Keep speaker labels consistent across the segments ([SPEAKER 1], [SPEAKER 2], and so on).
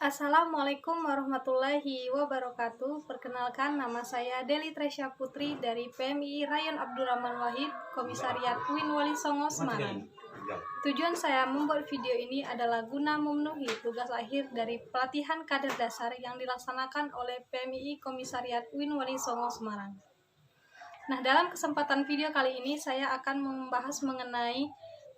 [SPEAKER 1] Assalamualaikum warahmatullahi wabarakatuh. Perkenalkan, nama saya Deli Tresya Putri dari PMI Rayon Abdurrahman Wahid, Komisariat UIN Wali Songo, Semarang. Tujuan saya membuat video ini adalah guna memenuhi tugas akhir dari pelatihan kader dasar yang dilaksanakan oleh PMI Komisariat UIN Wali Songo, Semarang. Nah, dalam kesempatan video kali ini saya akan membahas mengenai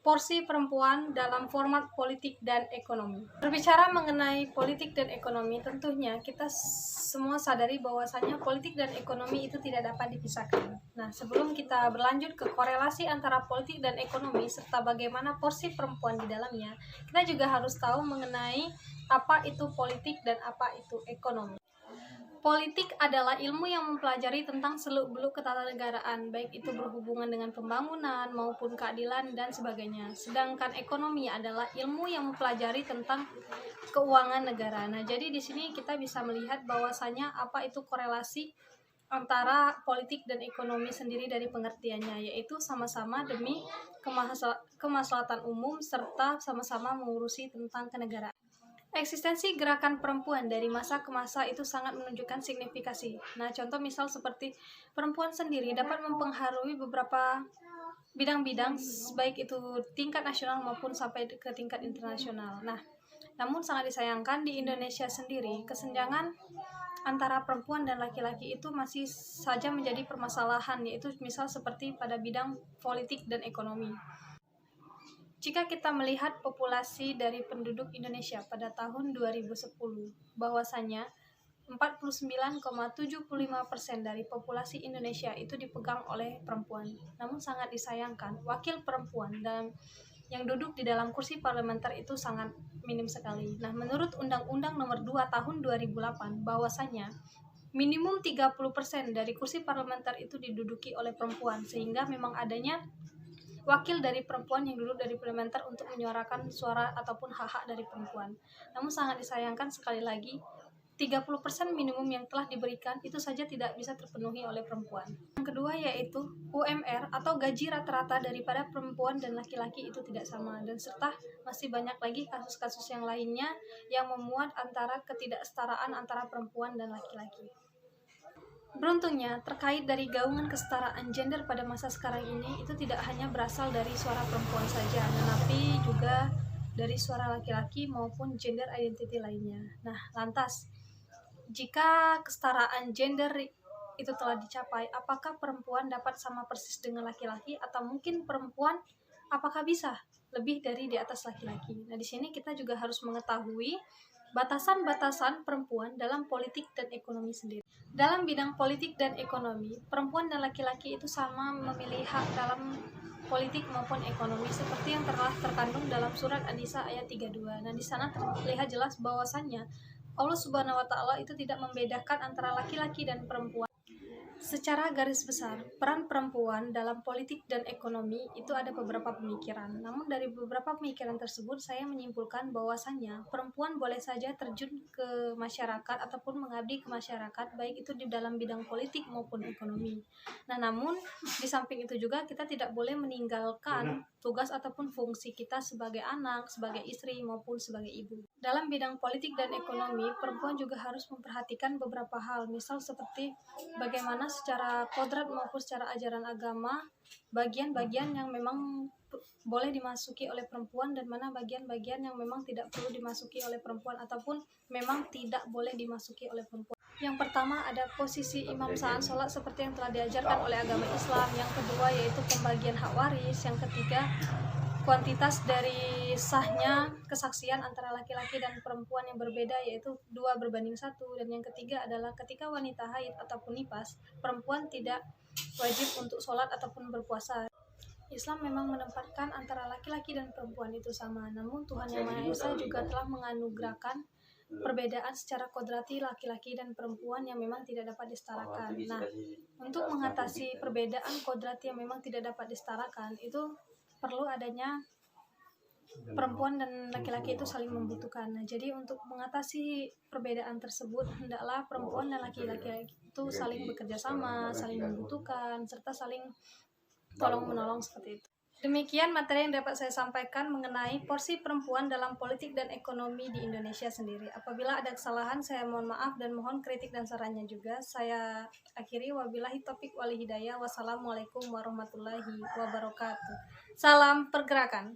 [SPEAKER 1] porsi perempuan dalam format politik dan ekonomi. Berbicara mengenai politik dan ekonomi, tentunya kita semua sadari bahwasanya politik dan ekonomi itu tidak dapat dipisahkan. Nah, sebelum kita berlanjut ke korelasi antara politik dan ekonomi serta bagaimana porsi perempuan di dalamnya, kita juga harus tahu mengenai apa itu politik dan apa itu ekonomi. Politik adalah ilmu yang mempelajari tentang seluk-beluk ketatanegaraan, baik itu berhubungan dengan pembangunan maupun keadilan dan sebagainya. Sedangkan ekonomi adalah ilmu yang mempelajari tentang keuangan negara. Nah, jadi di sini kita bisa melihat bahwasanya apa itu korelasi antara politik dan ekonomi sendiri dari pengertiannya, yaitu sama-sama demi kemaslahatan umum serta sama-sama mengurusi tentang kenegaraan. Eksistensi gerakan perempuan dari masa ke masa itu sangat menunjukkan signifikasi. Nah, contoh misal seperti perempuan sendiri dapat mempengaruhi beberapa bidang-bidang, baik itu tingkat nasional maupun sampai ke tingkat internasional. Nah, namun sangat disayangkan di Indonesia sendiri, kesenjangan antara perempuan dan laki-laki itu masih saja menjadi permasalahan, yaitu misal seperti pada bidang politik dan ekonomi. Jika kita melihat populasi dari penduduk Indonesia pada tahun 2010, bahwasanya 49,75% dari populasi Indonesia itu dipegang oleh perempuan. Namun sangat disayangkan, wakil perempuan yang duduk di dalam kursi parlementer itu sangat minim sekali. Nah, menurut Undang-Undang Nomor 2 Tahun 2008, bahwasanya minimum 30% dari kursi parlementer itu diduduki oleh perempuan, sehingga memang adanya wakil dari perempuan yang duduk dari parlementer untuk menyuarakan suara ataupun hak-hak dari perempuan. Namun sangat disayangkan sekali lagi, 30% minimum yang telah diberikan itu saja tidak bisa terpenuhi oleh perempuan. Yang kedua yaitu UMR atau gaji rata-rata daripada perempuan dan laki-laki itu tidak sama, dan serta masih banyak lagi kasus-kasus yang lainnya yang memuat antara ketidaksetaraan antara perempuan dan laki-laki. Beruntungnya, terkait dari gaungan kesetaraan gender pada masa sekarang ini, itu tidak hanya berasal dari suara perempuan saja, tetapi juga dari suara laki-laki maupun gender identity lainnya. Nah, lantas, jika kesetaraan gender itu telah dicapai, apakah perempuan dapat sama persis dengan laki-laki, atau mungkin perempuan apakah bisa lebih dari di atas laki-laki? Nah, di sini kita juga harus mengetahui batasan-batasan perempuan dalam politik dan ekonomi sendiri. Dalam bidang politik dan ekonomi, perempuan dan laki-laki itu sama memilih hak dalam politik maupun ekonomi seperti yang telah terkandung dalam surat An-Nisa ayat 32. Nah, di sana terlihat jelas bahwasannya Allah Subhanahu wa taala itu tidak membedakan antara laki-laki dan perempuan. Secara garis besar, peran perempuan dalam politik dan ekonomi itu ada beberapa pemikiran. Namun dari beberapa pemikiran tersebut, saya menyimpulkan bahwasannya perempuan boleh saja terjun ke masyarakat ataupun mengabdi ke masyarakat, baik itu di dalam bidang politik maupun ekonomi. Nah, namun di samping itu juga kita tidak boleh meninggalkan tugas ataupun fungsi kita sebagai anak, sebagai istri maupun sebagai ibu. Dalam bidang politik dan ekonomi, perempuan juga harus memperhatikan beberapa hal, misal seperti bagaimana secara kodrat maupun secara ajaran agama bagian-bagian yang memang boleh dimasuki oleh perempuan dan mana bagian-bagian yang memang tidak perlu dimasuki oleh perempuan ataupun memang tidak boleh dimasuki oleh perempuan. Yang pertama ada posisi imam saat sholat seperti yang telah diajarkan oleh agama Islam. Yang kedua yaitu pembagian hak waris. Yang ketiga kuantitas dari sahnya kesaksian antara laki-laki dan perempuan yang berbeda, yaitu 2:1. Dan yang ketiga adalah ketika wanita haid ataupun nifas, perempuan tidak wajib untuk sholat ataupun berpuasa. Islam memang menempatkan antara laki-laki dan perempuan itu sama, namun Tuhan Yang Maha Esa juga telah menganugerahkan perbedaan secara kodrati laki-laki dan perempuan yang memang tidak dapat disetarakan. Nah, untuk mengatasi perbedaan kodrat yang memang tidak dapat disetarakan, itu perlu adanya perempuan dan laki-laki itu saling membutuhkan. Nah, jadi untuk mengatasi perbedaan tersebut, hendaklah perempuan dan laki-laki itu saling bekerja sama, saling membutuhkan, serta saling tolong-menolong seperti itu. Demikian materi yang dapat saya sampaikan mengenai porsi perempuan dalam politik dan ekonomi di Indonesia sendiri. Apabila ada kesalahan, saya mohon maaf dan mohon kritik dan sarannya juga. Saya akhiri, wabillahi taufiq wal hidayah. Wassalamualaikum warahmatullahi wabarakatuh. Salam pergerakan.